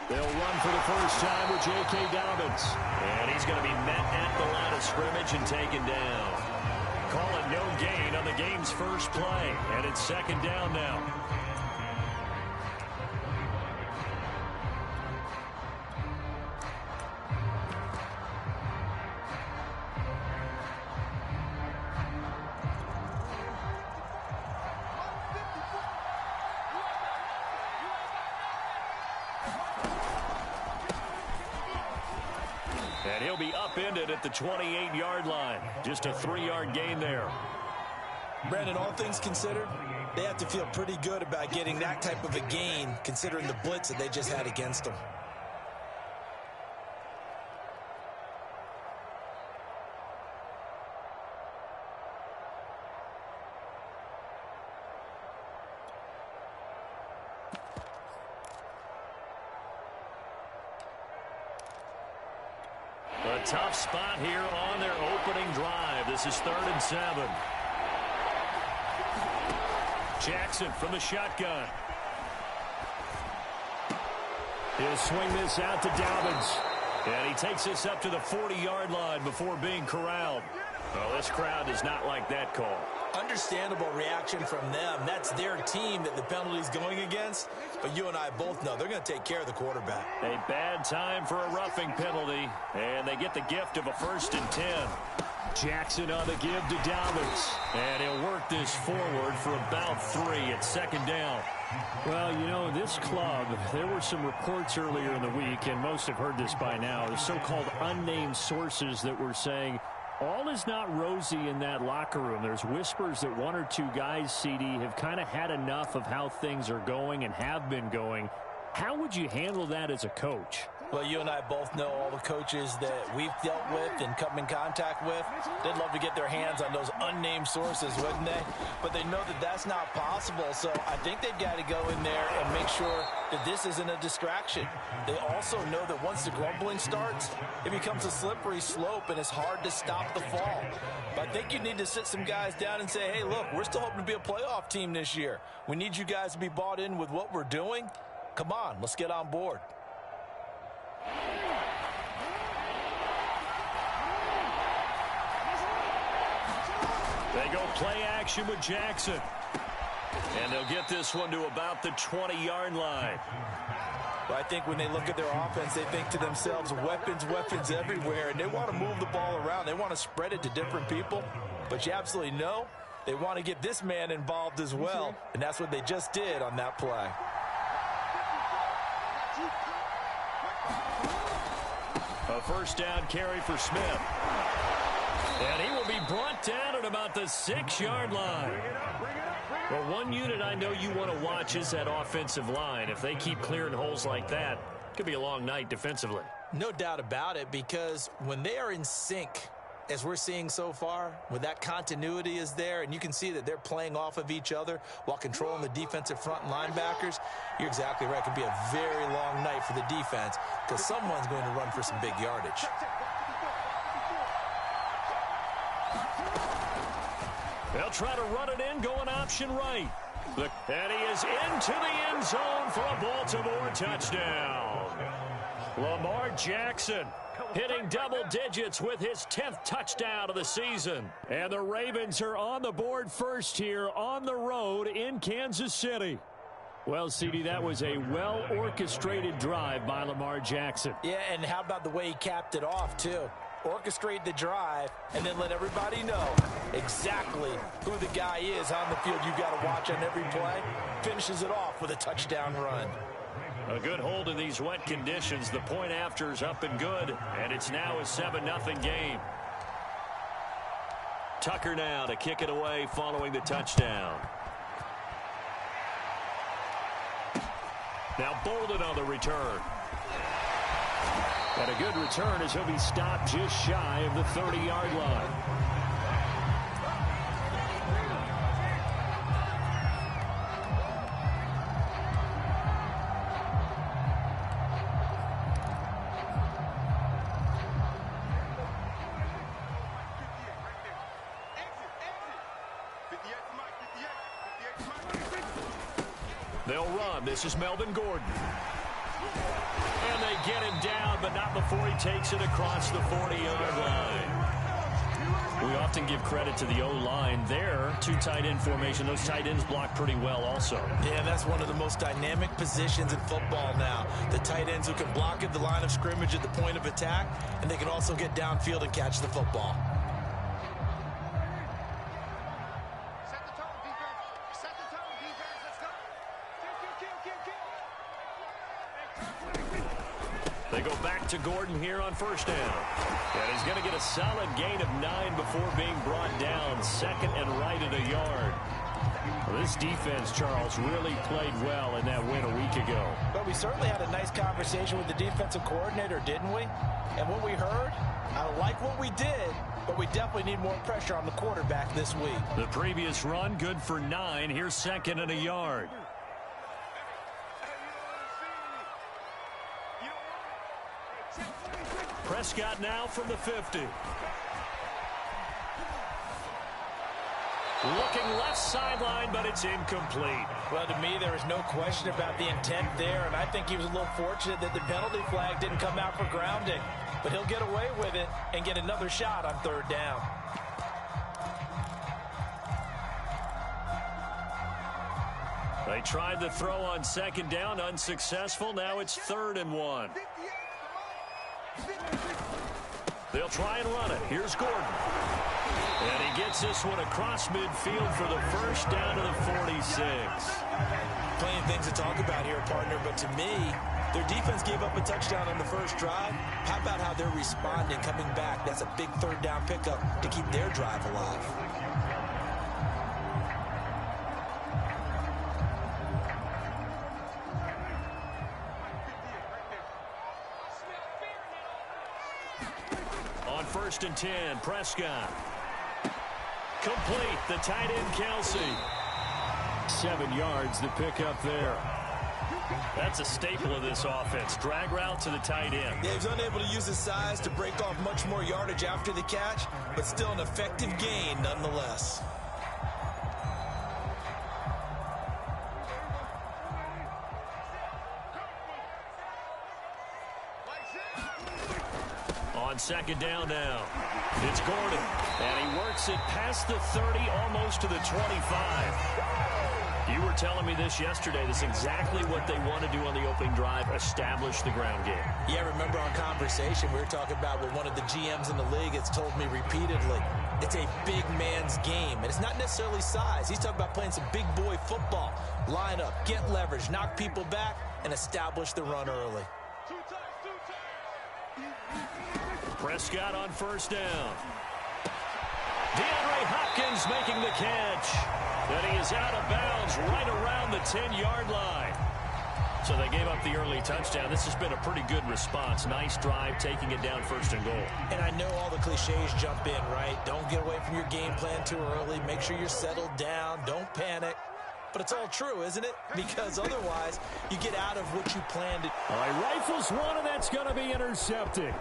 They'll run for the first time with J.K. Dobbins. And he's going to be met at the line of scrimmage and taken down. Call it no gain on the game's first play. And it's second down now. And he'll be upended at the 28-yard line. Just a 3-yard gain there. Brandon, all things considered, they have to feel pretty good about getting that type of a gain, considering the blitz that they just had against them. A tough spot here on their opening drive. This is 3rd and 7. Jackson from the shotgun. He'll swing this out to Dobbins. And he takes this up to the 40-yard line before being corralled. Well, this crowd does not like that call. Understandable reaction from them. That's their team that the penalty's going against. But you and I both know they're going to take care of the quarterback. A bad time for a roughing penalty. And they get the gift of a 1st and 10. Jackson on the give to Dobbins. And he'll work this forward for about 3 at 2nd down. Well, you know, this club, there were some reports earlier in the week, and most have heard this by now, the so-called unnamed sources that were saying all is not rosy in that locker room. There's whispers that 1 or 2 guys, CD, have kind of had enough of how things are going and have been going. How would you handle that as a coach? Well, you and I both know all the coaches that we've dealt with and come in contact with. They'd love to get their hands on those unnamed sources, wouldn't they? But they know that that's not possible, so I think they've got to go in there and make sure that this isn't a distraction. They also know that once the grumbling starts, it becomes a slippery slope, and it's hard to stop the fall. But I think you need to sit some guys down and say, hey, look, we're still hoping to be a playoff team this year. We need you guys to be bought in with what we're doing. Come on, let's get on board. They go play action with Jackson. And they'll get this one to about the 20-yard line. Well, I think when they look at their offense, they think to themselves, weapons, weapons everywhere, and they want to move the ball around. They want to spread it to different people. But you absolutely know they want to get this man involved as well, and that's what they just did on that play. A 1st down carry for Smith. And he will be brought down at about the 6-yard line. Well, one unit I know you want to watch is that offensive line. If they keep clearing holes like that, it could be a long night defensively. No doubt about it, because when they are in sync, as we're seeing so far, when that continuity is there, and you can see that they're playing off of each other while controlling the defensive front linebackers, you're exactly right. It could be a very long night for the defense because someone's going to run for some big yardage. They'll try to run it in, going option right. And he is into the end zone for a Baltimore touchdown. Lamar Jackson hitting double digits with his 10th touchdown of the season. And the Ravens are on the board first here on the road in Kansas City. Well, CD, that was a well-orchestrated drive by Lamar Jackson. Yeah, and how about the way he capped it off, too? Orchestrate the drive and then let everybody know exactly who the guy is on the field you've got to watch on every play. Finishes it off with a touchdown run. A good hold in these wet conditions. The point after is up and good, and it's now a 7-0 game. Tucker now to kick it away following the touchdown. Now Bolden on the return. And a good return as he'll be stopped just shy of the 30-yard line. They'll run. This is Melvin Gordon. And they get him down, but not before he takes it across the 40-yard line. We often give credit to the O-line there. Two tight end formation. Those tight ends block pretty well also. Yeah, that's one of the most dynamic positions in football now. The tight ends who can block at the line of scrimmage at the point of attack, and they can also get downfield and catch the football. Set the tone, defense. Set the tone, defense. Let's go. They go back to Gordon here on first down. And he's going to get a solid gain of 9 before being brought down. Second and right at a yard. Well, this defense, Charles, really played well in that win a week ago. But we certainly had a nice conversation with the defensive coordinator, didn't we? And what we heard, I like what we did, but we definitely need more pressure on the quarterback this week. The previous run, good for 9. Here's second and a yard. Prescott now from the 50. Looking left sideline, but it's incomplete. Well, to me, there is no question about the intent there, and I think he was a little fortunate that the penalty flag didn't come out for grounding. But he'll get away with it and get another shot on third down. They tried the throw on second down, unsuccessful. Now it's 3rd and 1. They'll try and run it. Here's Gordon. And he gets this one across midfield for the first down to the 46. Plenty of things to talk about here, partner, but to me, their defense gave up a touchdown on the first drive. How about how they're responding, coming back? That's a big third down pickup to keep their drive alive. On 1st and 10, Prescott. Complete, the tight end, Kelsey. 7 yards, the pickup there. That's a staple of this offense. Drag route to the tight end. Yeah, he was unable to use his size to break off much more yardage after the catch, but still an effective gain nonetheless. On second down now, it's Gordon, and he works it past the 30, almost to the 25. You were telling me this yesterday. This is exactly what they want to do on the opening drive, establish the ground game. Yeah, remember our conversation, we were talking about what one of the GMs in the league has told me repeatedly. It's a big man's game, and it's not necessarily size. He's talking about playing some big boy football. Line up, get leverage, knock people back, and establish the run early. Prescott on first down. DeAndre Hopkins making the catch. And he is out of bounds right around the 10-yard line. So they gave up the early touchdown. This has been a pretty good response. Nice drive, taking it down 1st and goal. And I know all the cliches jump in, right? Don't get away from your game plan too early. Make sure you're settled down. Don't panic. But it's all true, isn't it? Because otherwise, you get out of what you planned to. All right, rifles one, and that's going to be intercepted.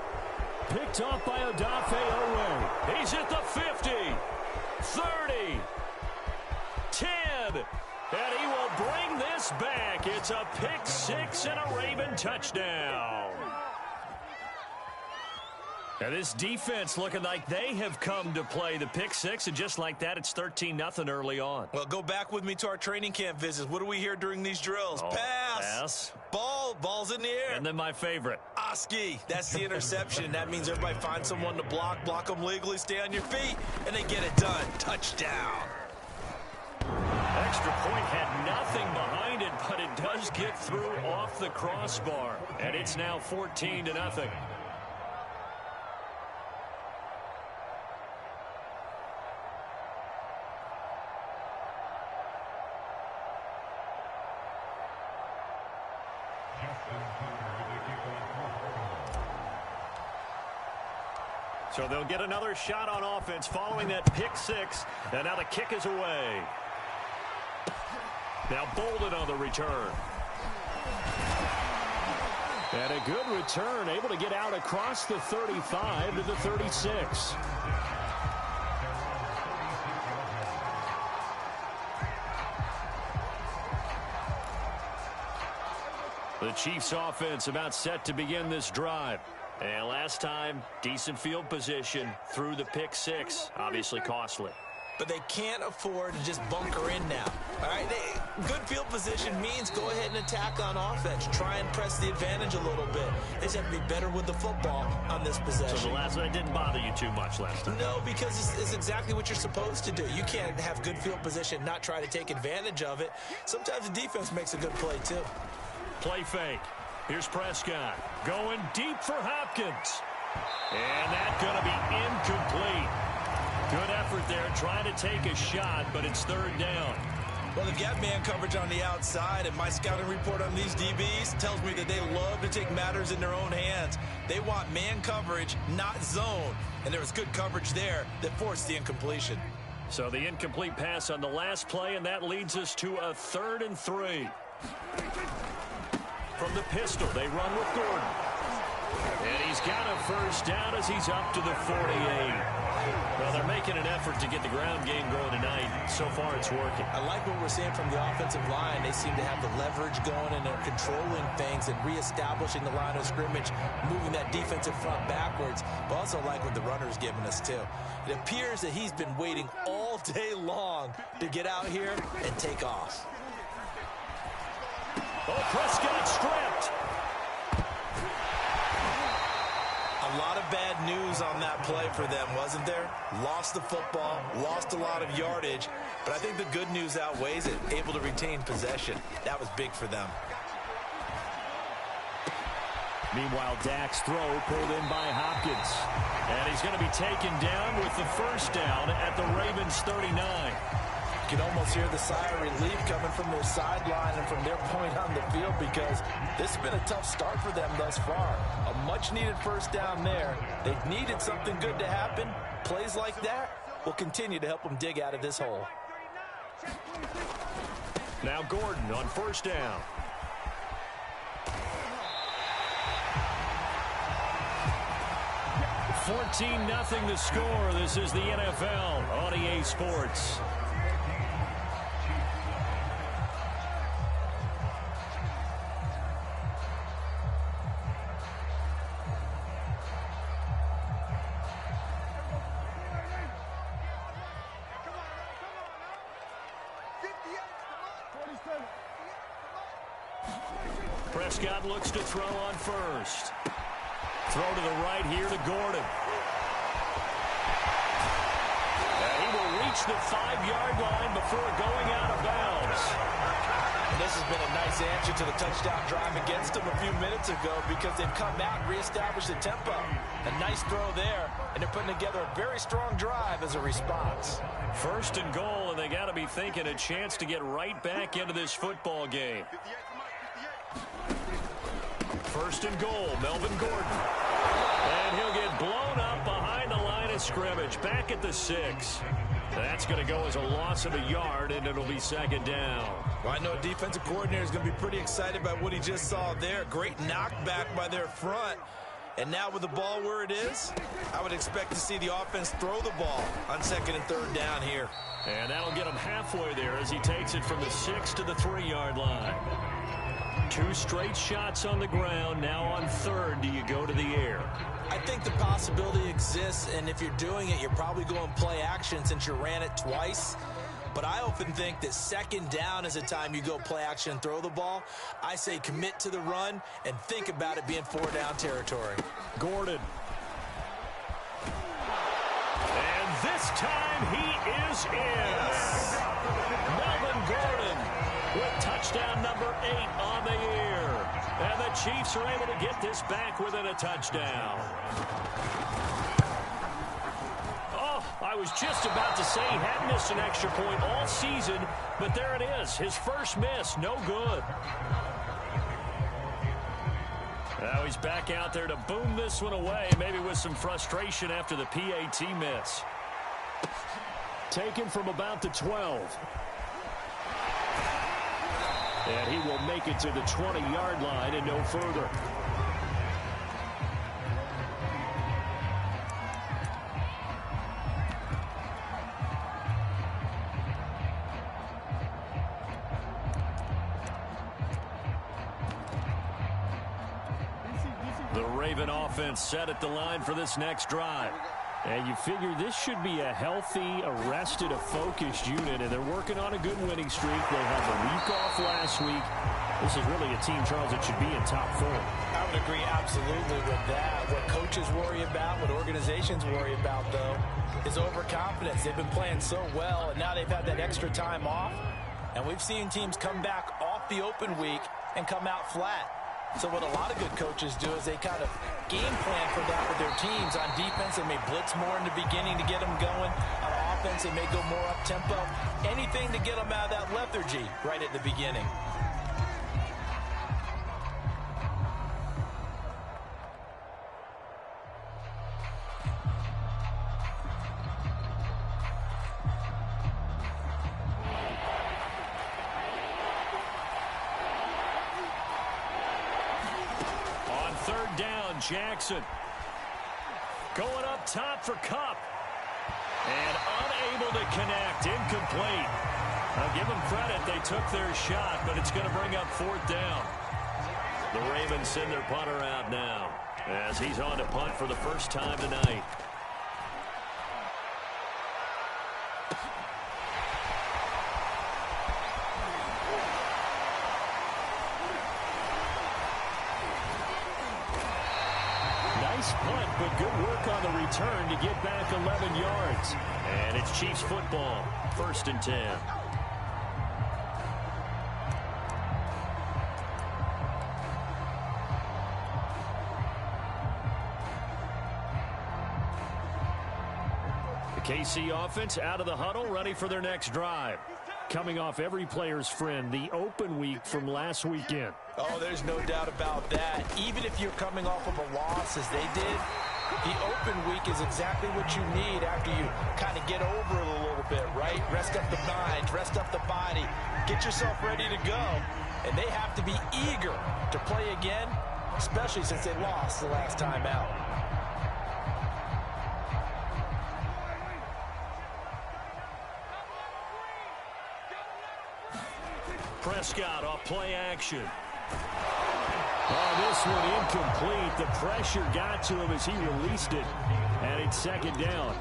Picked off by Odafe Oweh. He's at the 50, 30, 10, and he will bring this back. It's a pick 6 and a Raven touchdown. And this defense looking like they have come to play the pick 6, and just like that, it's 13-0 early on. Well, go back with me to our training camp visits. What do we hear during these drills? Oh, pass. Ball's in the air. And then my favorite. Oski, that's the interception. That means everybody finds someone to block them legally, stay on your feet, and they get it done. Touchdown. Extra point had nothing behind it, but it does get through off the crossbar. And it's now 14-0. So they'll get another shot on offense following that pick 6. And now the kick is away. Now Bolden on the return. And a good return, able to get out across the 35 to the 36. The Chiefs offense about set to begin this drive. And last time, decent field position through the pick six. Obviously costly. But they can't afford to just bunker in now. All right, good field position means go ahead and attack on offense. Try and press the advantage a little bit. They just have to be better with the football on this possession. So the last one didn't bother you too much last time? No, because it's exactly what you're supposed to do. You can't have good field position, not try to take advantage of it. Sometimes the defense makes a good play, too. Play fake. Here's Prescott going deep for Hopkins. And that's going to be incomplete. Good effort there, trying to take a shot, but it's third down. Well, they've got man coverage on the outside, and my scouting report on these DBs tells me that they love to take matters in their own hands. They want man coverage, not zone. And there was good coverage there that forced the incompletion. So the incomplete pass on the last play, and that leads us to a 3rd and 3. From the pistol, they run with Gordon. And he's got a first down as he's up to the 48. Well, they're making an effort to get the ground game going tonight. So far, it's working. I like what we're seeing from the offensive line. They seem to have the leverage going, and they're controlling things and reestablishing the line of scrimmage, moving that defensive front backwards. But also like what the runner's giving us, too. It appears that he's been waiting all day long to get out here and take off. Oh, Prescott stripped. A lot of bad news on that play for them, wasn't there? Lost the football, lost a lot of yardage, but I think the good news outweighs it. Able to retain possession. That was big for them. Meanwhile, Dak's throw pulled in by Hopkins. And he's going to be taken down with the first down at the Ravens 39. You can almost hear the sigh of relief coming from their sideline and from their point on the field, because this has been a tough start for them thus far. A much-needed first down there. They've needed something good to happen. Plays like that will continue to help them dig out of this hole. Now Gordon on first down. $14-0 the score. This is the NFL on EA Sports. Prescott looks to throw on first. Throw to the right here to Gordon. And he will reach the 5-yard line before going out of bounds. And this has been a nice answer to the touchdown drive against them a few minutes ago, because they've come back and reestablished the tempo. A nice throw there, and they're putting together a very strong drive as a response. First and goal, and they got to be thinking a chance to get right back into this football game. First and goal, Melvin Gordon. And he'll get blown up behind the line of scrimmage, back at the 6. That's going to go as a loss of a yard, and it'll be second down. Well, I know a defensive coordinator is going to be pretty excited by what he just saw there. Great knockback by their front. And now with the ball where it is, I would expect to see the offense throw the ball on second and third down here. And that'll get him halfway there as he takes it from the 6 to the 3-yard line. 2 straight shots on the ground. Now on third, do you go to the air? I think the possibility exists, and if you're doing it, you're probably going play action since you ran it twice. But I often think that second down is a time you go play action and throw the ball. I say commit to the run and think about it being 4-down territory. Gordon. And this time he is in. Melvin Gordon with touchdown number 8 on the year. And the Chiefs are able to get this back within a touchdown. Oh, I was just about to say he hadn't missed an extra point all season, but there it is. His first miss, no good. Now he's back out there to boom this one away, maybe with some frustration after the PAT miss. Taken from about the 12. And he will make it to the 20-yard line and no further. The Raven offense set at the line for this next drive. And you figure this should be a healthy, a focused unit, and they're working on a good winning streak. They had the week off last week. This is really a team, Charles, that should be in top 4. I would agree absolutely with that. What coaches worry about, what organizations worry about, though, is overconfidence. They've been playing so well, and now they've had that extra time off. And we've seen teams come back off the open week and come out flat. So what a lot of good coaches do is they kind of game plan for that with their teams. On defense, they may blitz more in the beginning to get them going. On offense, they may go more up-tempo. Anything to get them out of that lethargy right at the beginning. Jackson going up top for Kupp, and unable to connect, incomplete. I'll give them credit, they took their shot, but it's going to bring up 4th down. The Ravens send their punter out now as he's on to punt for the first time tonight. Punt, but good work on the return to get back 11 yards. And it's Chiefs football, 1st and 10. The KC offense out of the huddle, ready for their next drive. Coming off every player's friend, the open week from last weekend. Oh, there's no doubt about that. Even if you're coming off of a loss as they did, the open week is exactly what you need after you kind of get over it a little bit, right? Rest up the mind, rest up the body, get yourself ready to go. And they have to be eager to play again, especially since they lost the last time out. Prescott off play action. Oh, this one incomplete. The pressure got to him as he released it. And it's 2nd down.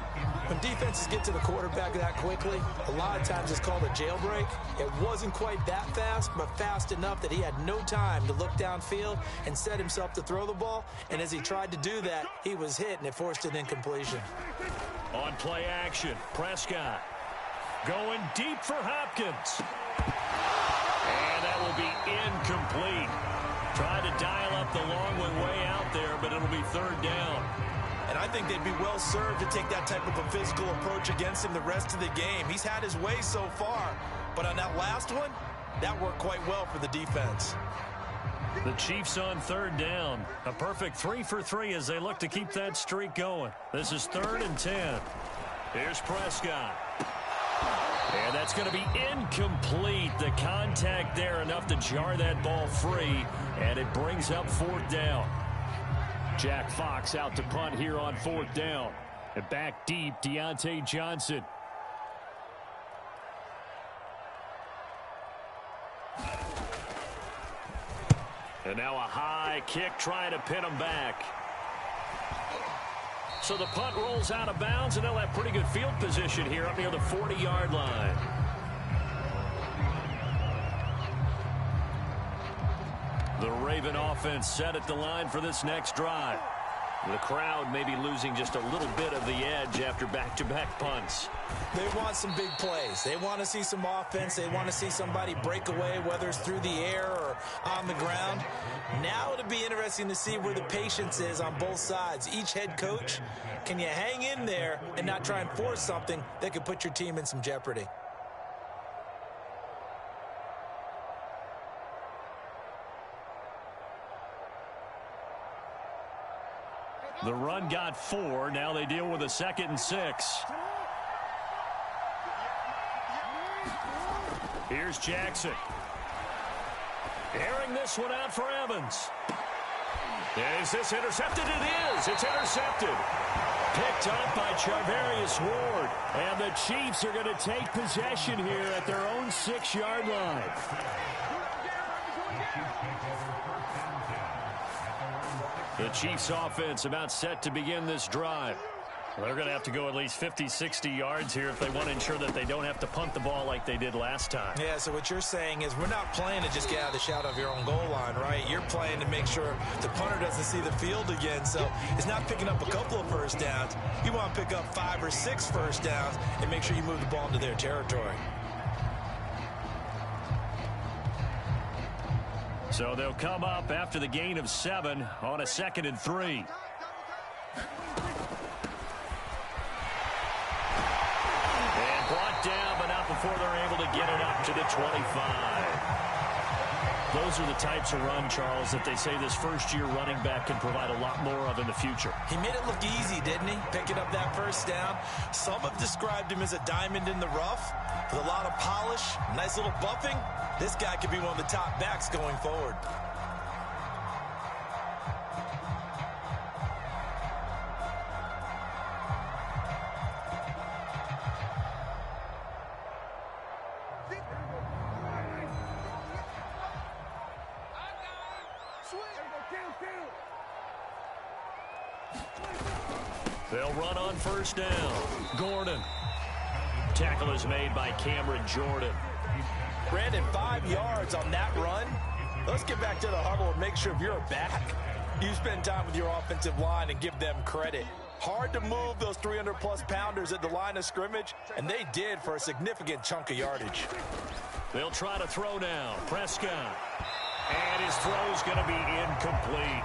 When defenses get to the quarterback that quickly, a lot of times it's called a jailbreak. It wasn't quite that fast, but fast enough that he had no time to look downfield and set himself to throw the ball. And as he tried to do that, he was hit, and it forced an incompletion. On play action, Prescott going deep for Hopkins. And that will be incomplete. Tried to dial up the long one way out there, but it'll be 3rd down. And I think they'd be well served to take that type of a physical approach against him the rest of the game. He's had his way so far, but on that last one, that worked quite well for the defense. The Chiefs on 3rd down. A perfect 3 for 3 as they look to keep that streak going. This is 3rd and 10. Here's Prescott. And that's going to be incomplete. The contact there enough to jar that ball free, and it brings up 4th down. Jack Fox out to punt here on 4th down. And back deep, Deontay Johnson. And now a high kick trying to pin him back. So the punt rolls out of bounds, and they'll have pretty good field position here up near the 40-yard line. The Raven offense set at the line for this next drive. The crowd may be losing just a little bit of the edge after back-to-back punts. They want some big plays. They want to see some offense. They want to see somebody break away, whether it's through the air or on the ground. Now it'll be interesting to see where the patience is on both sides. Each head coach, can you hang in there and not try and force something that could put your team in some jeopardy? The run got 4. Now they deal with a 2nd and 6. Here's Jackson. Airing this one out for Evans. Is this intercepted? It is. It's intercepted. Picked up by Charvarius Ward. And the Chiefs are going to take possession here at their own 6-yard line. The Chiefs offense about set to begin this drive. They're going to have to go at least 50, 60 yards here if they want to ensure that they don't have to punt the ball like they did last time. Yeah, so what you're saying is we're not playing to just get out of the shadow of your own goal line, right? You're playing to make sure the punter doesn't see the field again. So it's not picking up a couple of first downs. You want to pick up 5 or 6 first downs and make sure you move the ball into their territory. So they'll come up after the gain of 7 on a 2nd and 3. And brought down, but not before they're able to get it up to the 25. Those are the types of run, Charles, that they say this first-year running back can provide a lot more of in the future. He made it look easy, didn't he? Picking up that first down. Some have described him as a diamond in the rough with a lot of polish, nice little buffing. This guy could be one of the top backs going forward. They'll run on first down. Gordon. Tackle is made by Cameron Jordan. Brandon, 5 yards on that run. Let's get back to the huddle and make sure if you're a back, you spend time with your offensive line and give them credit. Hard to move those 300-plus pounders at the line of scrimmage, and they did for a significant chunk of yardage. They'll try to throw now. Prescott. And his throw's going to be incomplete.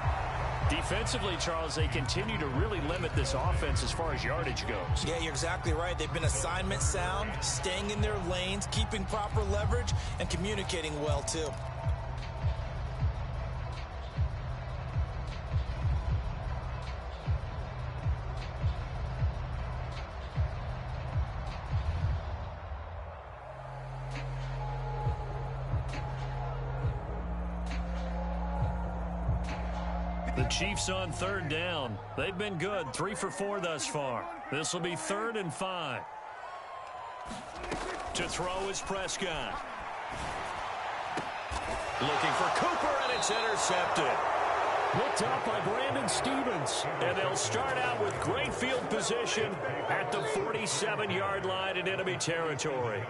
Defensively, Charles, they continue to really limit this offense as far as yardage goes. Yeah, you're exactly right. They've been assignment sound, staying in their lanes, keeping proper leverage, and communicating well, too. The Chiefs on third down. They've been good, 3 for 4 thus far. This will be 3rd and 5. To throw is Prescott. Looking for Cooper, and it's intercepted. Looked up by Brandon Stephens. And they'll start out with great field position at the 47-yard line in enemy territory.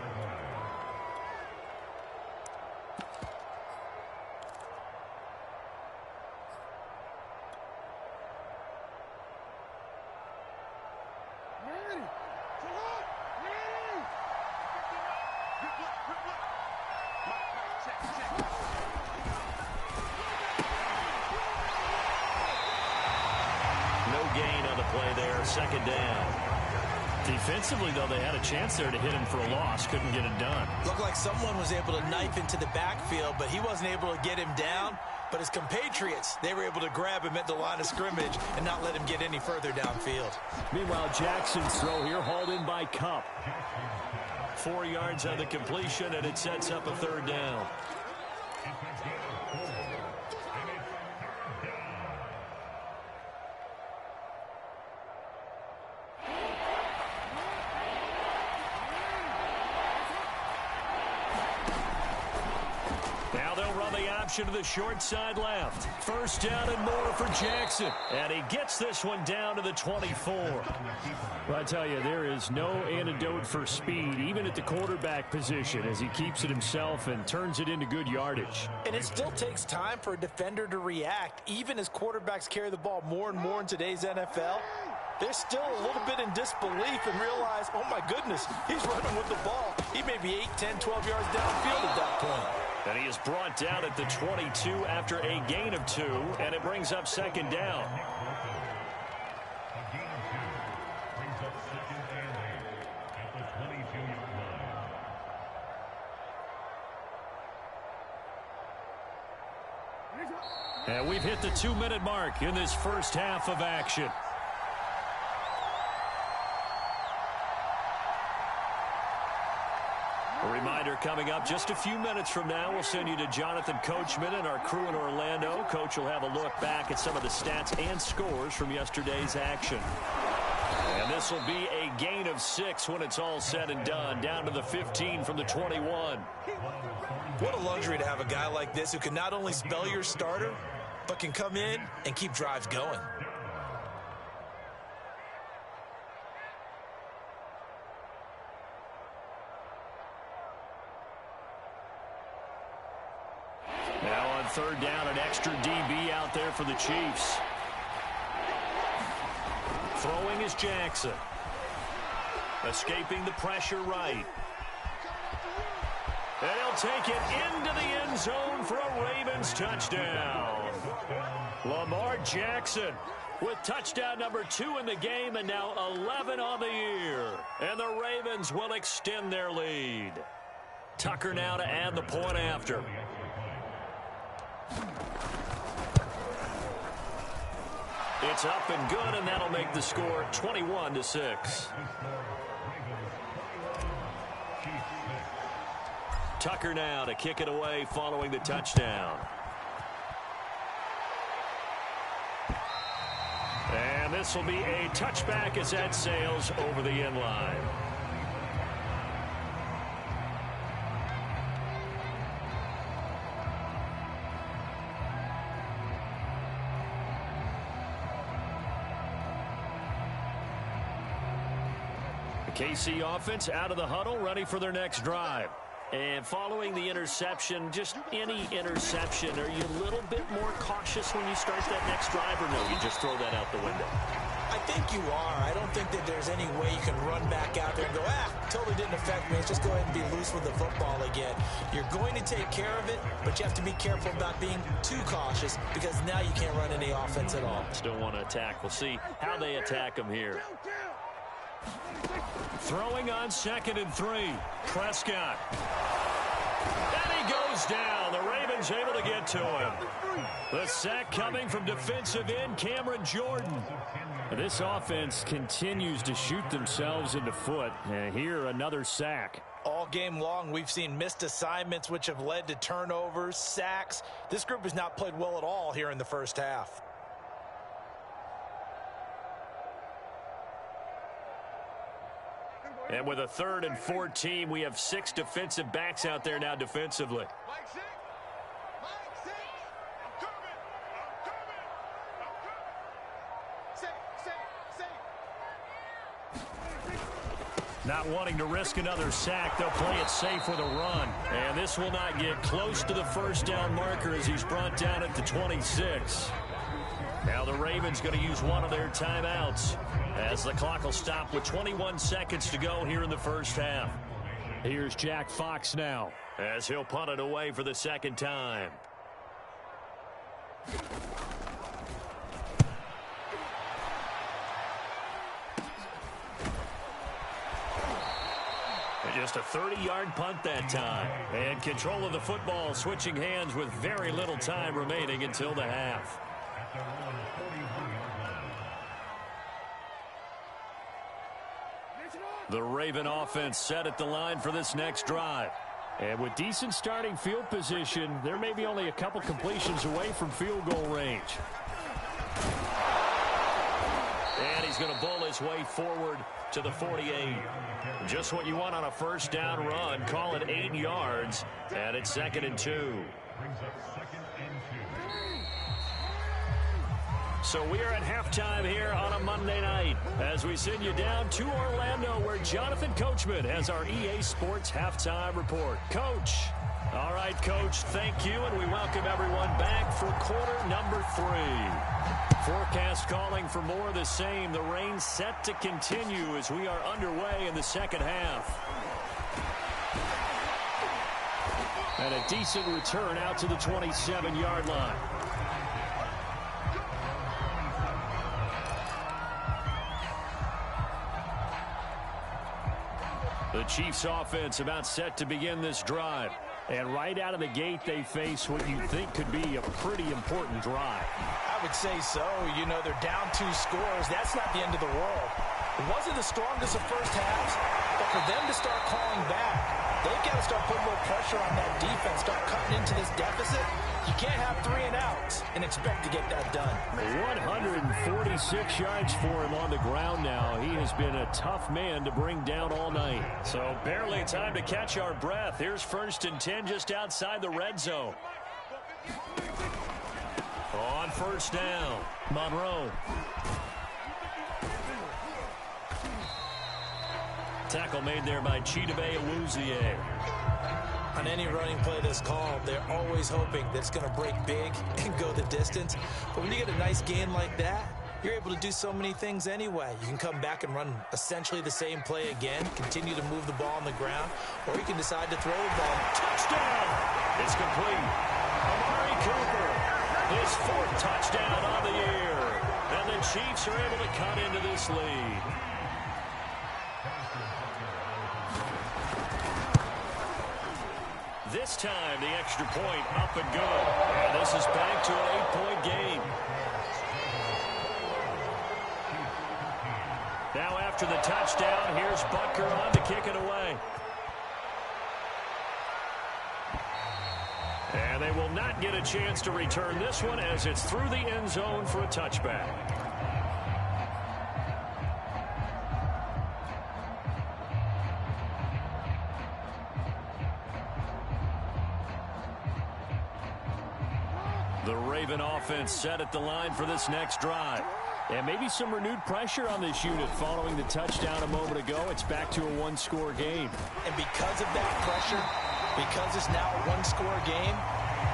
Second down. Defensively, though, they had a chance there to hit him for a loss. Couldn't get it done. Looked like someone was able to knife into the backfield, but he wasn't able to get him down. But his compatriots, they were able to grab him at the line of scrimmage and not let him get any further downfield. Meanwhile, Jackson's throw here hauled in by Kupp. 4 yards on the completion, and it sets up a 3rd down. To the short side left. First down and more for Jackson. And he gets this one down to the 24. Well, I tell you, there is no antidote for speed, even at the quarterback position, as he keeps it himself and turns it into good yardage. And it still takes time for a defender to react, even as quarterbacks carry the ball more and more in today's NFL. They're still a little bit in disbelief and realize, oh my goodness, he's running with the ball. He may be 8, 10, 12 yards downfield at that point. And he is brought down at the 22 after a gain of 2, and it brings up 2nd down. And we've hit the 2-minute mark in this first half of action. A reminder coming up just a few minutes from now, we'll send you to Jonathan Coachman and our crew in Orlando. Coach will have a look back at some of the stats and scores from yesterday's action. And this will be a gain of 6 when it's all said and done, down to the 15 from the 21. What a luxury to have a guy like this who can not only spell your starter, but can come in and keep drives going. Now on third down, an extra DB out there for the Chiefs. Throwing is Jackson. Escaping the pressure right. And he'll take it into the end zone for a Ravens touchdown. Lamar Jackson with touchdown number 2 in the game and now 11 on the year. And the Ravens will extend their lead. Tucker now to add the point after. It's up and good, and that'll make the score 21-6. Tucker now to kick it away following the touchdown. And this will be a touchback as that sails over the end line. KC offense out of the huddle, ready for their next drive. And following the interception, just any interception, are you a little bit more cautious when you start that next drive, or no, you just throw that out the window? I think you are. I don't think that there's any way you can run back out there and go, totally didn't affect me. Let's just go ahead and be loose with the football again. You're going to take care of it, but you have to be careful about being too cautious because now you can't run any offense at all. Still want to attack. We'll see how they attack them here. Throwing on 2nd and 3. Prescott. And he goes down. The Ravens able to get to him. The sack coming from defensive end Cameron Jordan. This offense continues to shoot themselves in the foot. And here another sack. All game long, we've seen missed assignments which have led to turnovers, sacks. This group has not played well at all here in the first half. And with a 3rd and 14, we have 6 defensive backs out there now defensively. Not wanting to risk another sack, they'll play it safe with a run. And this will not get close to the first down marker as he's brought down at the 26. Now the Ravens going to use one of their timeouts as the clock will stop with 21 seconds to go here in the first half. Here's Jack Fox now as he'll punt it away for the second time. Just a 30-yard punt that time. And control of the football switching hands with very little time remaining until the half. The Raven offense set at the line for this next drive. And with decent starting field position, there may be only a couple completions away from field goal range. And he's going to bull his way forward to the 48. Just what you want on a first down run. Call it 8 yards. And it's 2nd and 2. So we are at halftime here on a Monday night as we send you down to Orlando where Jonathan Coachman has our EA Sports Halftime Report. Coach. All right, Coach, thank you, and we welcome everyone back for quarter number 3. Forecast calling for more of the same. The rain set to continue as we are underway in the second half. And a decent return out to the 27-yard line. The Chiefs offense about set to begin this drive. And right out of the gate, they face what you think could be a pretty important drive. I would say so. You know, they're down 2 scores. That's not the end of the world. It wasn't the strongest of first halves, but for them to start calling back, they've got to start putting more pressure on that defense, start cutting into this deficit. You can't have 3 and outs and expect to get that done. 146 yards for him on the ground now. He has been a tough man to bring down all night. So barely time to catch our breath. Here's 1st and 10 just outside the red zone. On first down. Monroe. Tackle made there by Chidobe Awuzie. On any running play that's called, they're always hoping that it's going to break big and go the distance. But when you get a nice gain like that, you're able to do so many things anyway. You can come back and run essentially the same play again, continue to move the ball on the ground, or you can decide to throw the ball. Touchdown! It's complete. Amari Cooper, his 4th touchdown on the year. And the Chiefs are able to cut into this lead. This time, the extra point up and good. And this is back to an 8-point game. Now after the touchdown, here's Butker on to kick it away. And they will not get a chance to return this one as it's through the end zone for a touchback. The Raven offense set at the line for this next drive. And maybe some renewed pressure on this unit following the touchdown a moment ago. It's back to a one-score game. And because of that pressure, because it's now a one-score game,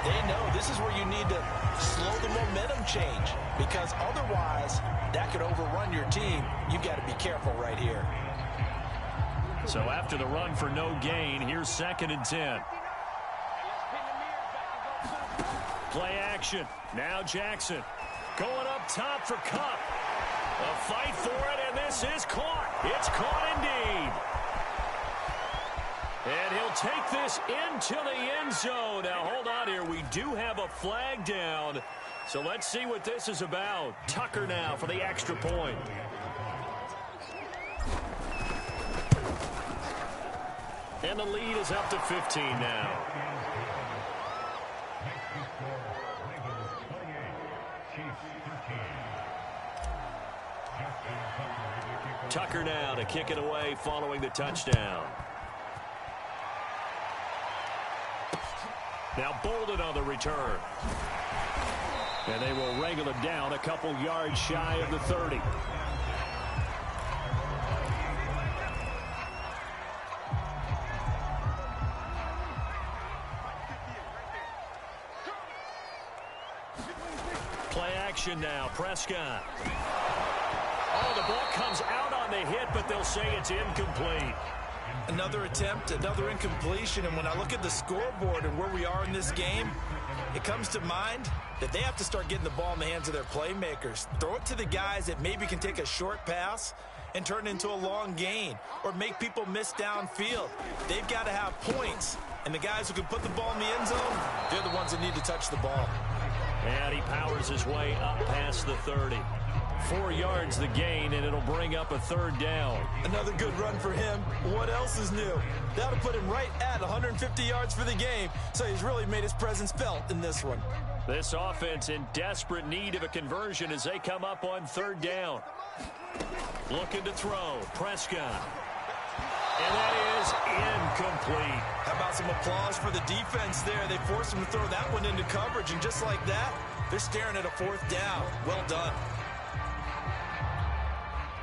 they know this is where you need to slow the momentum change. Because otherwise, that could overrun your team. You've got to be careful right here. So after the run for no gain, here's 2nd and 10. Play action. Now Jackson. Going up top for Kupp. A fight for it, and this is caught. It's caught indeed. And he'll take this into the end zone. Now, hold on here. We do have a flag down. So let's see what this is about. Tucker now for the extra point. And the lead is up to 15 now. Tucker now to kick it away following the touchdown. Now Bolden on the return. And they will wrangle it down a couple yards shy of the 30. Play action now. Prescott. Oh, the ball comes out on the hit, but they'll say it's incomplete. Another attempt, another incompletion, and when I look at the scoreboard and where we are in this game, it comes to mind that they have to start getting the ball in the hands of their playmakers. Throw it to the guys that maybe can take a short pass and turn it into a long gain or make people miss downfield. They've got to have points, and the guys who can put the ball in the end zone, they're the ones that need to touch the ball. And he powers his way up past the 30. 4 yards the gain, and it'll bring up a 3rd down. Another good run for him. What else is new? That'll put him right at 150 yards for the game, so he's really made his presence felt in this one. This offense in desperate need of a conversion as they come up on 3rd down. Looking to throw. Prescott. And that is incomplete. How about some applause for the defense there? They forced him to throw that one into coverage, and just like that, they're staring at a 4th down. Well done.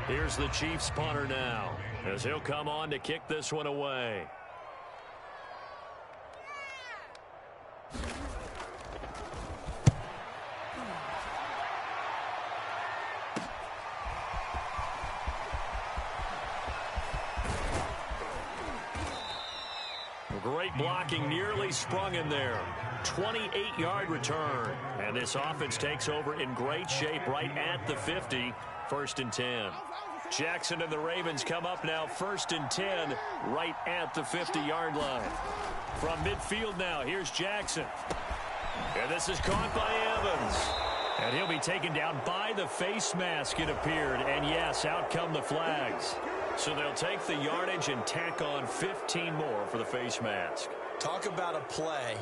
Here's the Chiefs punter now as he'll come on to kick this one away. Great blocking, nearly sprung in there. 28-yard return. And this offense takes over in great shape right at the 50. 1st and 10. Jackson and the Ravens come up now 1st and 10 right at the 50-yard line. From midfield now, here's Jackson. And this is caught by Evans. And he'll be taken down by the face mask, it appeared. And yes, out come the flags. So they'll take the yardage and tack on 15 more for the face mask. Talk about a play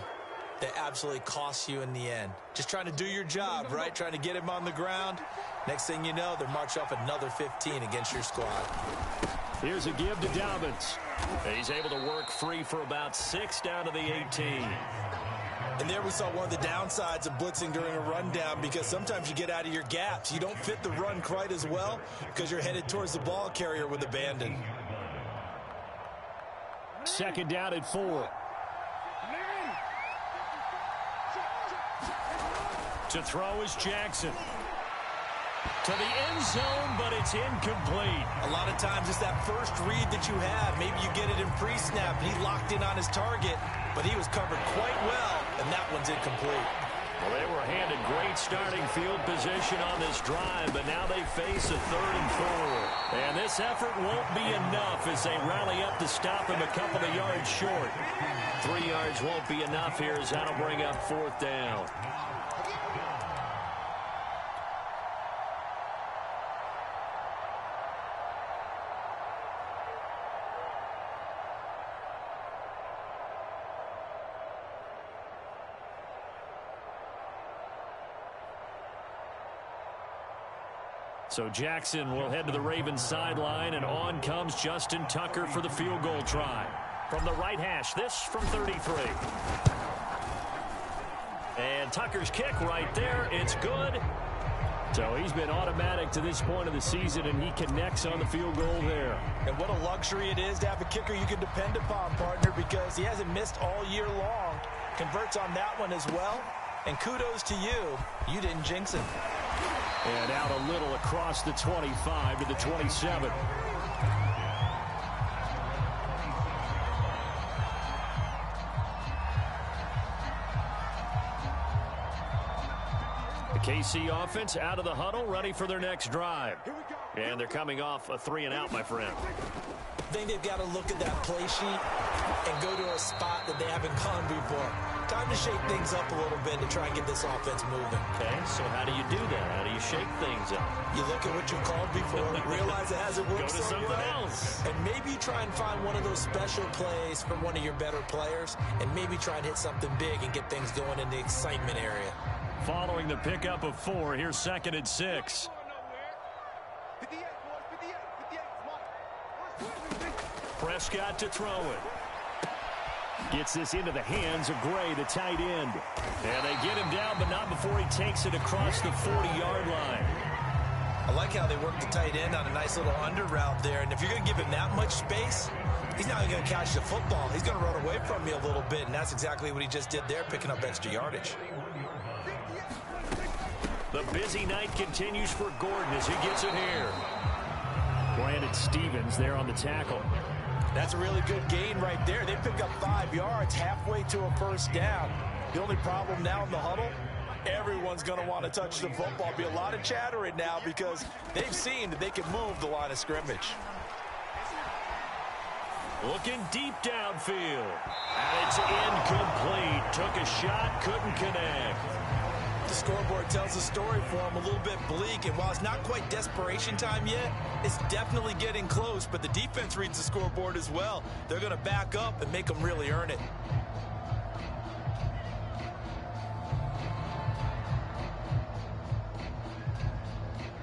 that absolutely costs you in the end. Just trying to do your job, right? Trying to get him on the ground. Next thing you know, they're march off another 15 against your squad. Here's a give to Dobbins. He's able to work free for about 6 down to the 18. And there we saw one of the downsides of blitzing during a rundown, because sometimes you get out of your gaps. You don't fit the run quite as well because you're headed towards the ball carrier with abandon. Second down at 4. To throw is Jackson. To the end zone, but it's incomplete. A lot of times it's that first read that you have. Maybe you get it in pre-snap, and he locked in on his target, but he was covered quite well, and that one's incomplete. Well, they were handed great starting field position on this drive, but now they face a 3rd and 4. And this effort won't be enough as they rally up to stop him a couple of yards short. 3 yards won't be enough here as that'll bring up 4th down. So Jackson will head to the Ravens sideline, and on comes Justin Tucker for the field goal try. From the right hash, this from 33. And Tucker's kick right there, it's good. So he's been automatic to this point of the season, and he connects on the field goal there. And what a luxury it is to have a kicker you can depend upon, partner, because he hasn't missed all year long. Converts on that one as well. And kudos to you. You didn't jinx him. And out a little across the 25 to the 27. The KC offense out of the huddle, ready for their next drive. And they're coming off a 3-and-out, my friend. I think they've got to look at that play sheet and go to a spot that they haven't gone before. Time to shake things up a little bit to try and get this offense moving. Okay, so how do you do that? How do you shake things up? You look at what you've called before, realize it hasn't worked. Go to something else. And maybe try and find one of those special plays from one of your better players, and maybe try and hit something big and get things going in the excitement area. Following the pickup of 4, here's 2nd and 6. Prescott to throw it. Gets this into the hands of Gray, the tight end. And they get him down, but not before he takes it across the 40-yard line. I like how they work the tight end on a nice little under route there. And if you're going to give him that much space, he's not going to catch the football. He's going to run away from you a little bit, and that's exactly what he just did there, picking up extra yardage. The busy night continues for Gordon as he gets it here. Brandon Stevens there on the tackle. That's a really good gain right there. They pick up 5 yards halfway to a first down. The only problem now in the huddle, everyone's going to want to touch the football. Be a lot of chatter right now because they've seen that they can move the line of scrimmage. Looking deep downfield. And it's incomplete. Took a shot, couldn't connect. The scoreboard tells the story for him, a little bit bleak, and while it's not quite desperation time yet, it's definitely getting close, but the defense reads the scoreboard as well. They're going to back up and make them really earn it.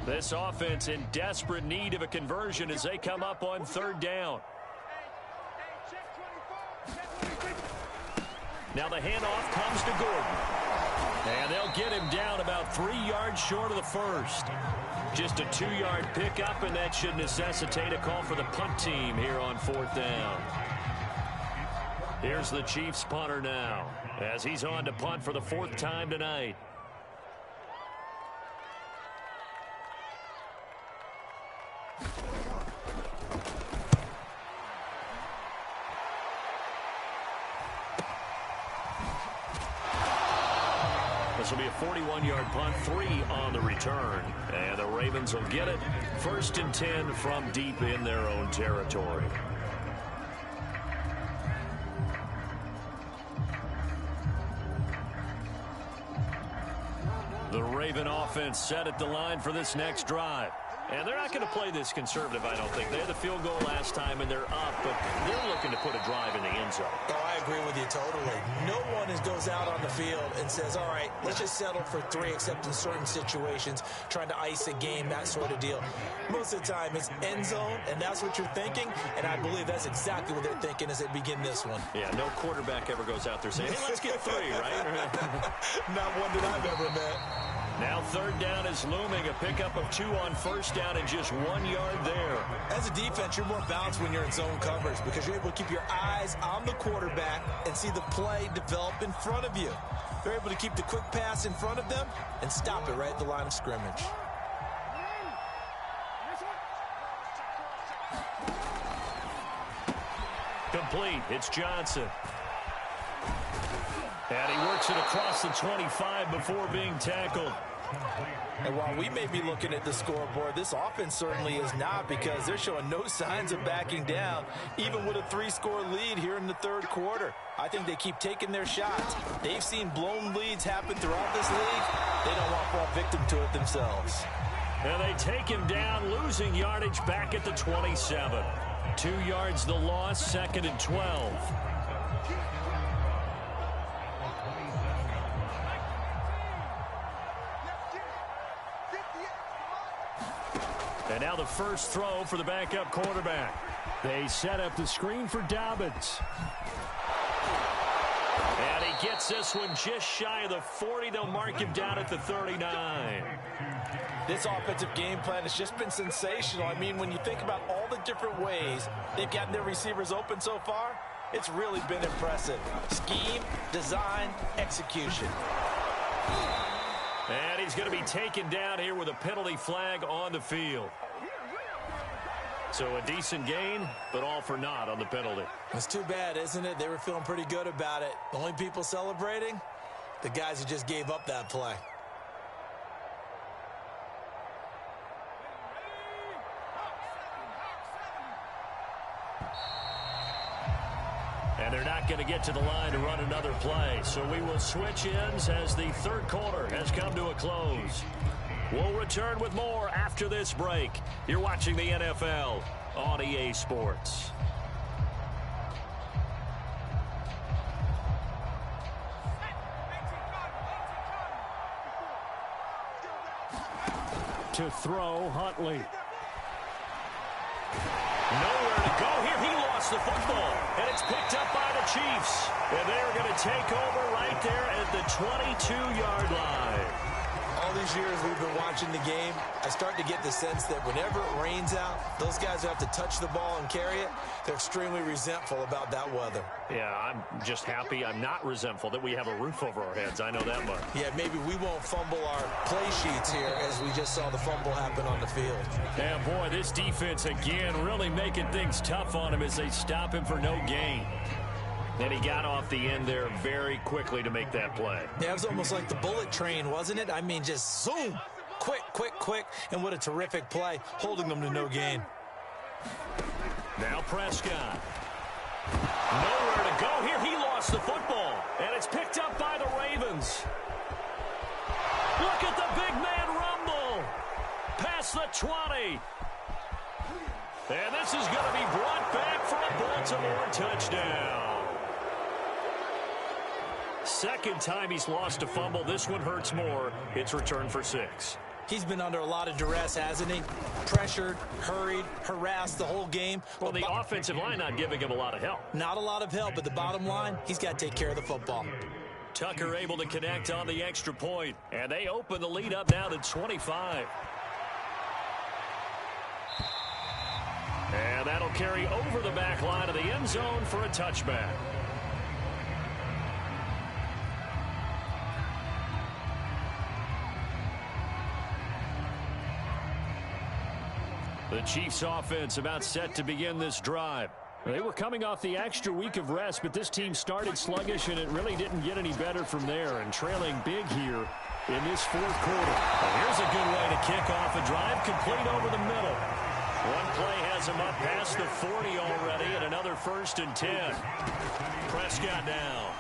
This offense in desperate need of a conversion as they come up on 3rd down. Now the handoff comes to Gordon. And they'll get him down about 3 yards short of the first. Just a 2-yard pickup, and that should necessitate a call for the punt team here on 4th down. Here's the Chiefs punter now as he's on to punt for the 4th time tonight. This will be a 41-yard punt, 3 on the return. And the Ravens will get it 1st and 10 from deep in their own territory. The Raven offense set at the line for this next drive. And they're not going to play this conservative, I don't think. They had the field goal last time, and they're up, but they're looking to put a drive in the end zone. Oh, I agree with you totally. No one goes out on the field and says, all right, let's just settle for 3, except in certain situations, trying to ice a game, that sort of deal. Most of the time, it's end zone, and that's what you're thinking, and I believe that's exactly what they're thinking as they begin this one. Yeah, no quarterback ever goes out there saying, hey, let's get 3, right? Not one that I've ever met. Now third down is looming, a pickup of 2 on first down and just 1 yard there. As a defense, you're more balanced when you're in zone coverage because you're able to keep your eyes on the quarterback and see the play develop in front of you. They're able to keep the quick pass in front of them and stop it right at the line of scrimmage. Complete. It's Johnson. And he works it across the 25 before being tackled. And while we may be looking at the scoreboard, this offense certainly is not, because they're showing no signs of backing down, even with a 3-score lead here in the third quarter. I think they keep taking their shots. They've seen blown leads happen throughout this league. They don't want to fall victim to it themselves. And they take him down, losing yardage back at the 27. 2 yards the loss, 2nd and 12. And now the first throw for the backup quarterback. They set up the screen for Dobbins. And he gets this one just shy of the 40. They'll mark him down at the 39. This offensive game plan has just been sensational. I mean, when you think about all the different ways they've gotten their receivers open so far, it's really been impressive. Scheme, design, execution. And he's going to be taken down here with a penalty flag on the field. So a decent gain, but all for naught on the penalty. It's too bad, isn't it? They were feeling pretty good about it. The only people celebrating, the guys who just gave up that play. And they're not going to get to the line to run another play. So we will switch ends as the third quarter has come to a close. We'll return with more after this break. You're watching the NFL on EA Sports. To throw, Huntley. Nowhere to go here. He lost the football, and it's picked up by the Chiefs. And they're going to take over right there at the 22-yard line. All these years we've been watching the game, I start to get the sense that whenever it rains out, those guys who have to touch the ball and carry it, they're extremely resentful about that weather. Yeah, I'm just happy I'm not resentful that we have a roof over our heads. I know that much. Yeah, maybe we won't fumble our play sheets here as we just saw the fumble happen on the field. Yeah, boy, this defense again really making things tough on him as they stop him for no gain. And he got off the end there very quickly to make that play. Yeah, it was almost like the bullet train, wasn't it? I mean, just zoom, quick, quick, quick, and what a terrific play, holding them to no gain. Now Prescott. Nowhere to go here. He lost the football, and it's picked up by the Ravens. Look at the big man rumble. Past the 20. And this is going to be brought back for a Baltimore touchdown. Second time he's lost a fumble. This one hurts more. It's returned for 6. He's been under a lot of duress, hasn't he? Pressured, hurried, harassed the whole game. Well, the offensive line not giving him a lot of help. Not a lot of help, but the bottom line, he's got to take care of the football. Tucker able to connect on the extra point. And they open the lead up now to 25. And that'll carry over the back line of the end zone for a touchback. The Chiefs offense about set to begin this drive. They were coming off the extra week of rest, but this team started sluggish, and it really didn't get any better from there. And trailing big here in this fourth quarter. Well, here's a good way to kick off a drive, complete over the middle. One play has him up past the 40 already, and another 1st and 10. Prescott now.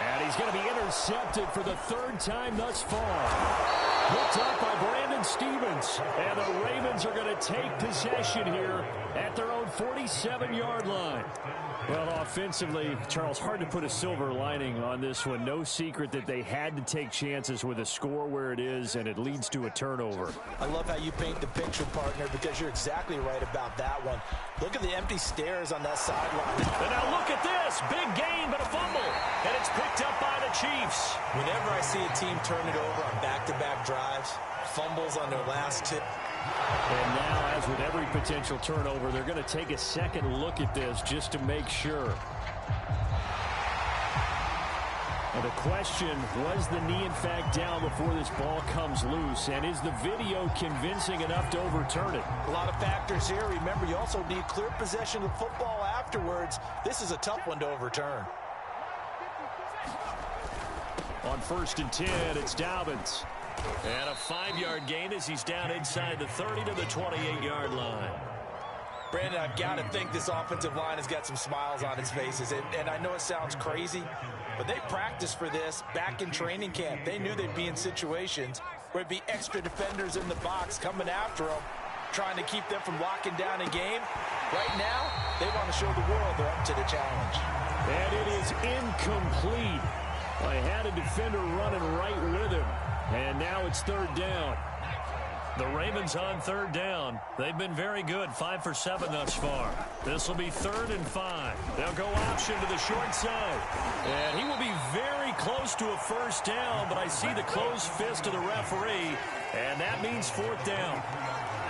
And he's going to be intercepted for the 3rd time thus far. Picked up by Brandon Stevens. And the Ravens are going to take possession here at their own 47-yard line. Well, offensively, Charles, hard to put a silver lining on this one. No secret that they had to take chances with a score where it is, and it leads to a turnover. I love how you paint the picture, partner, because you're exactly right about that one. Look at the empty stairs on that sideline. And now look at this. Big gain, but a fumble. And it's picked up by the Chiefs. Whenever I see a team turn it over on back-to-back drives, fumbles on their last two. And now, as with every potential turnover, they're going to take a second look at this just to make sure. And the question, was the knee in fact down before this ball comes loose? And is the video convincing enough to overturn it? A lot of factors here. Remember, you also need clear possession of the football afterwards. This is a tough one to overturn. On 1st and 10, it's Dobbins. And a 5-yard gain as he's down inside the 30 to the 28-yard line. Brandon, I've got to think this offensive line has got some smiles on its faces. And I know it sounds crazy, but they practiced for this back in training camp. They knew they'd be in situations where it'd be extra defenders in the box coming after them, trying to keep them from locking down a game. Right now, they want to show the world they're up to the challenge. And it is incomplete. I had a defender running right with him. And now it's 3rd down. The Ravens on 3rd down. They've been very good, 5 for 7 thus far. This will be 3rd and 5. They'll go option to the short side. And he will be very close to a 1st down, but I see the closed fist of the referee, and that means 4th down.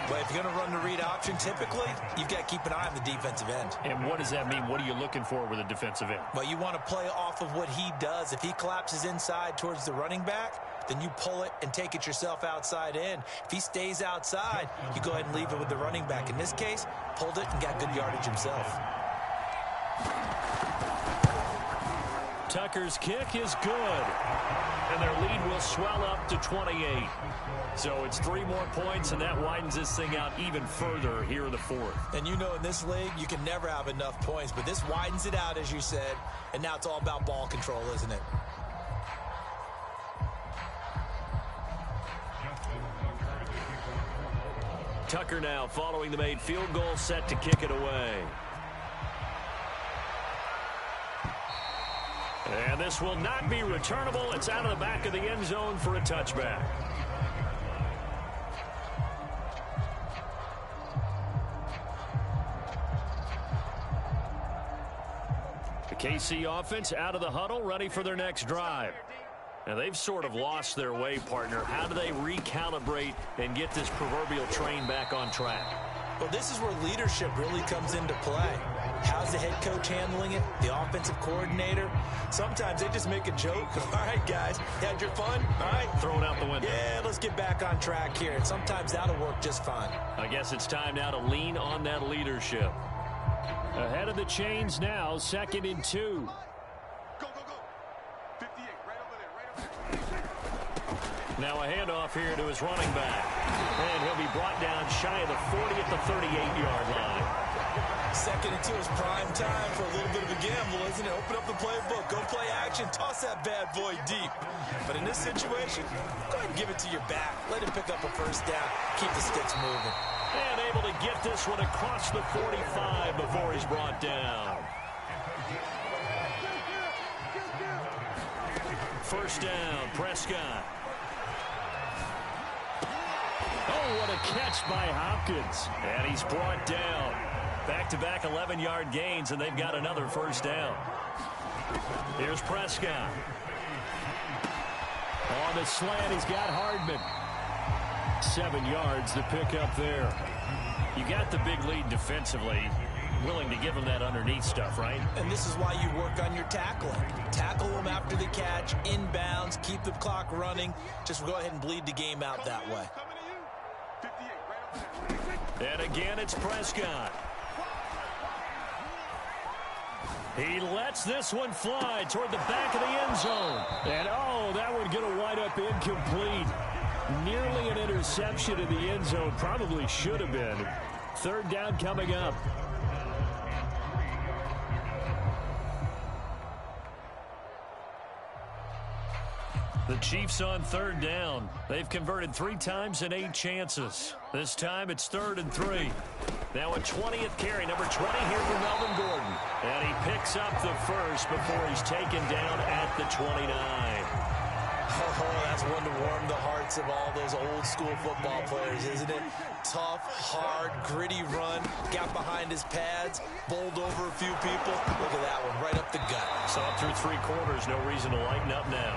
But if you're going to run the read option, typically, you've got to keep an eye on the defensive end. And what does that mean? What are you looking for with a defensive end? Well, you want to play off of what he does. If he collapses inside towards the running back, then you pull it and take it yourself outside in. If he stays outside, you go ahead and leave it with the running back. In this case, pulled it and got good yardage himself. Tucker's kick is good. And their lead will swell up to 28. So it's 3 more points, and that widens this thing out even further here in the 4th. And you know in this league, you can never have enough points, but this widens it out, as you said, and now it's all about ball control, isn't it? Tucker now following the made field goal, set to kick it away. And this will not be returnable. It's out of the back of the end zone for a touchback. The KC offense out of the huddle, ready for their next drive. Now, they've sort of lost their way, partner. How do they recalibrate and get this proverbial train back on track? Well, this is where leadership really comes into play. How's the head coach handling it? The offensive coordinator? Sometimes they just make a joke. All right, guys, had your fun? All right. Throw it out the window. Yeah, let's get back on track here. And sometimes that'll work just fine. I guess it's time now to lean on that leadership. Ahead of the chains now, 2nd and 2. Go, go, go. 58, right over there, right over there. Now a handoff here to his running back. And he'll be brought down shy of the 40 at the 38-yard line. 2nd and 2 is prime time for a little bit of a gamble, isn't it? Open up the playbook, go play action, toss that bad boy deep. But in this situation, go ahead and give it to your back. Let him pick up a 1st down. Keep the sticks moving. And able to get this one across the 45 before he's brought down. 1st down, Prescott. Oh, what a catch by Hopkins. And he's brought down. Back-to-back 11-yard gains, and they've got another 1st down. Here's Prescott. On the slant, he's got Hardman. 7 yards to pick up there. You got the big lead defensively. Willing to give him that underneath stuff, right? And this is why you work on your tackling. Tackle them after the catch, inbounds, keep the clock running. Just go ahead and bleed the game out that way. And again, it's Prescott. He lets this one fly toward the back of the end zone. And, oh, that one going to wind up incomplete. Nearly an interception in the end zone. Probably should have been. 3rd down coming up. The Chiefs on third down. They've converted 3 times in 8 chances. This time it's 3rd and 3. Now a 20th carry, number 20 here for Melvin Gordon. And he picks up the first before he's taken down at the 29. Oh, that's one to warm the hearts of all those old school football players, isn't it? Tough, hard, gritty run, got behind his pads, bowled over a few people. Look at that one, right up the gut. Saw through 3 quarters, no reason to lighten up now.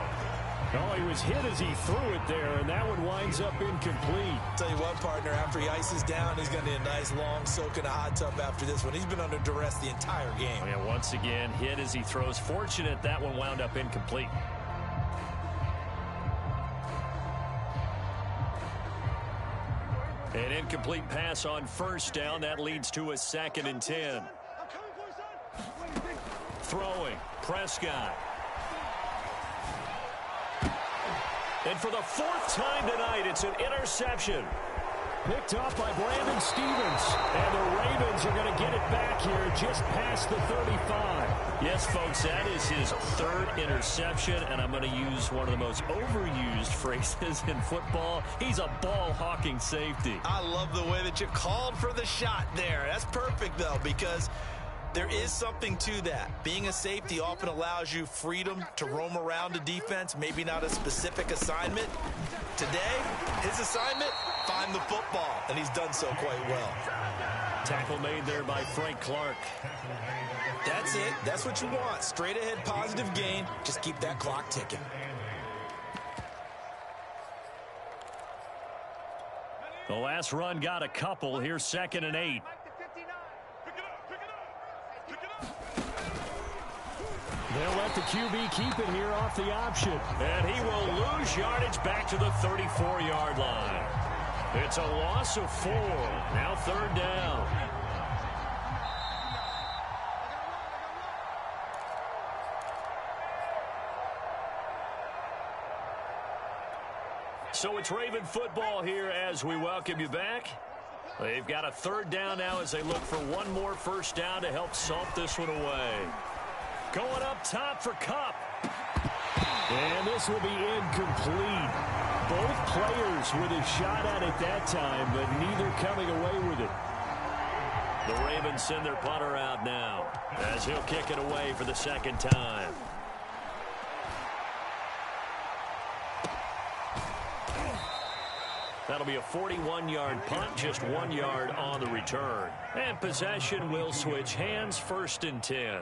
Oh, he was hit as he threw it there, and that one winds up incomplete. Tell you what, partner, after he ices down, he's going to need a nice long soak in a hot tub after this one. He's been under duress the entire game. Oh, yeah, once again, hit as he throws. Fortunate that one wound up incomplete. An incomplete pass on first down. That leads to a 2nd and 10. Throwing, Prescott. And for the 4th time tonight, it's an interception. Picked off by Brandon Stephens. And the Ravens are going to get it back here just past the 35. Yes, folks, that is his 3rd interception, and I'm going to use one of the most overused phrases in football. He's a ball-hawking safety. I love the way that you called for the shot there. That's perfect, though, because there is something to that. Being a safety often allows you freedom to roam around a defense, maybe not a specific assignment. Today, his assignment, find the football, and he's done so quite well. Tackle made there by Frank Clark. That's it. That's what you want. Straight ahead positive gain. Just keep that clock ticking. The last run got a couple. Here's 2nd and 8. They'll let the QB keep it here off the option. And he will lose yardage back to the 34-yard line. It's a loss of 4. Now 3rd down. So it's Raven football here as we welcome you back. They've got a 3rd down now as they look for one more first down to help salt this one away. Going up top for Kupp. And this will be incomplete. Both players with a shot at it that time, but neither coming away with it. The Ravens send their punter out now as he'll kick it away for the 2nd time. That'll be a 41-yard punt, just 1 yard on the return. And possession will switch hands, 1st and 10.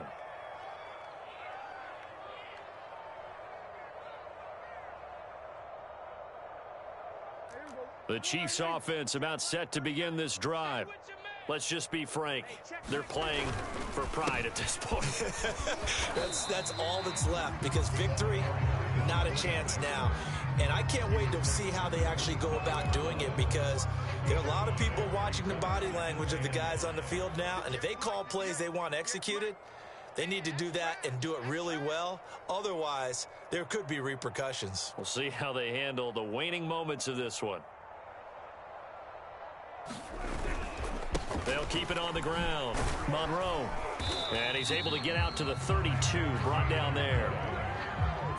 The Chiefs offense about set to begin this drive. Let's just be frank. They're playing for pride at this point. That's all that's left, because victory, not a chance now. And I can't wait to see how they actually go about doing it, because there are a lot of people watching the body language of the guys on the field now, and if they call plays they want executed, they need to do that and do it really well. Otherwise, there could be repercussions. We'll see how they handle the waning moments of this one. They'll keep it on the ground. Monroe. And he's able to get out to the 32, brought down there.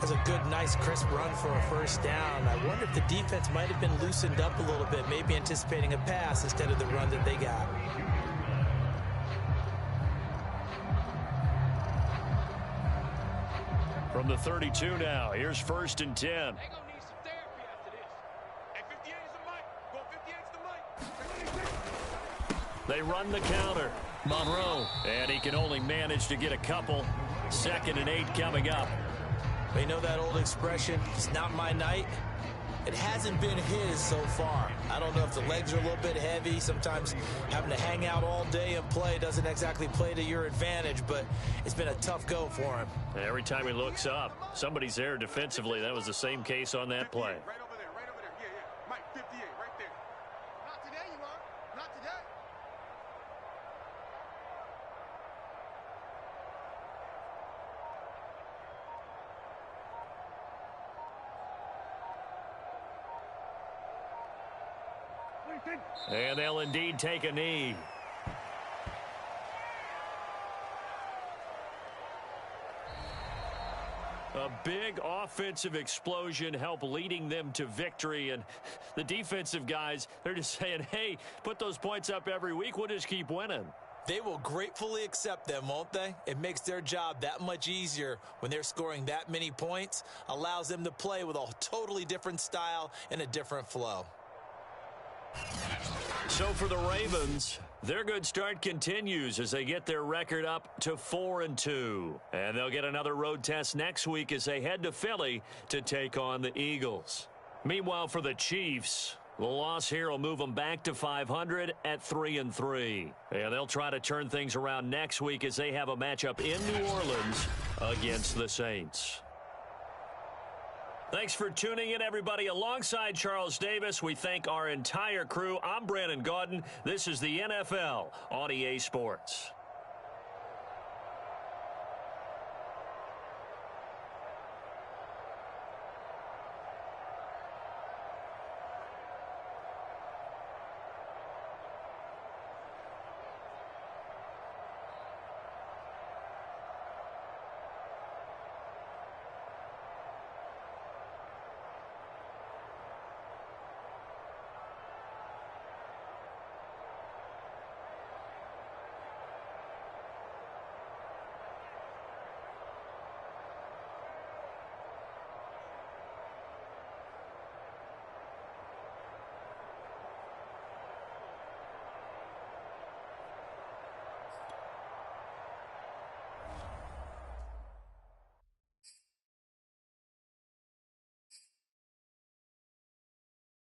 That's a good, nice, crisp run for a first down. I wonder if the defense might have been loosened up a little bit, maybe anticipating a pass instead of the run that they got. From the 32 now, here's 1st and 10. They run the counter. Monroe. And he can only manage to get a couple. 2nd and 8 coming up. You know that old expression, it's not my night? It hasn't been his so far. I don't know if the legs are a little bit heavy. Sometimes having to hang out all day and play doesn't exactly play to your advantage, but it's been a tough go for him. Every time he looks up, somebody's there defensively. That was the same case on that play. Right over there, right over there. Yeah, yeah. Mike, 58, right there. Not today, you are. Not today. And they'll indeed take a knee. A big offensive explosion helped leading them to victory. And the defensive guys, they're just saying, hey, put those points up every week. We'll just keep winning. They will gratefully accept them, won't they? It makes their job that much easier when they're scoring that many points. Allows them to play with a totally different style and a different flow. So for the Ravens, their good start continues as they get their record up to 4-2. And they'll get another road test next week as they head to Philly to take on the Eagles. Meanwhile, for the Chiefs, the loss here will move them back to 500 at 3-3. And they'll try to turn things around next week as they have a matchup in New Orleans against the Saints. Thanks for tuning in, everybody. Alongside Charles Davis, we thank our entire crew. I'm Brandon Gaudin. This is the NFL on EA Sports.